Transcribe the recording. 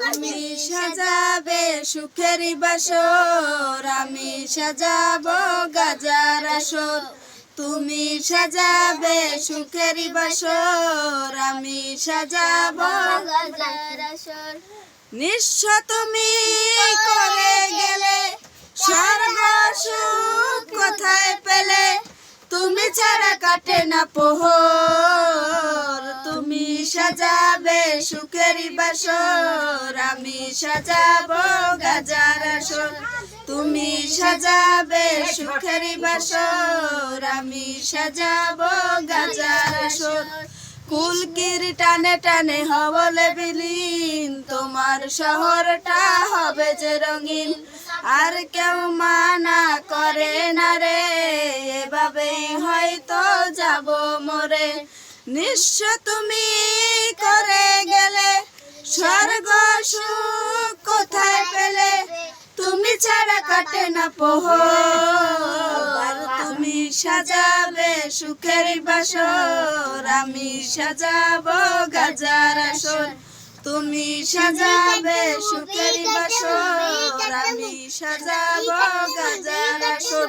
তুমি সাজাবে সুখের বাসর, আমি সাজাবো গাজার আসর। তুমি সাজাবে সুখের বাসর, আমি সাজাবো গাজার আসর। নিঃস্ব তুমি করে গেলে স্বর্গ সুখ কোথায় পেলে, তুমি ছাড়া কাটে না প্রহর। তুমি সাজাবে সুখের বাসর, আমি সাজাবো গাজার আসর। তুমি সাজাবে সুখের বাসর, আমি সাজাবো গাজার আসর। কুলকির টানে টানে হবলে বিলীন, তোমার শহরটা হবে যে রঙিন। আর কেউ মানা করে না রে, এভাবেই হয়তো যাব মরে। নিঃস্ব তুমি করে গেলে স্বর্গ সুখ কোথায় পেলে, তুমি ছাড়া কাটে না প্রহর। তুমি সাজাবে সুখের বাসর, আমি সাজাবো গাজার আসর। তুমি সাজাবে সুখের বাসর, আমি সাজাবো গাজার আসর।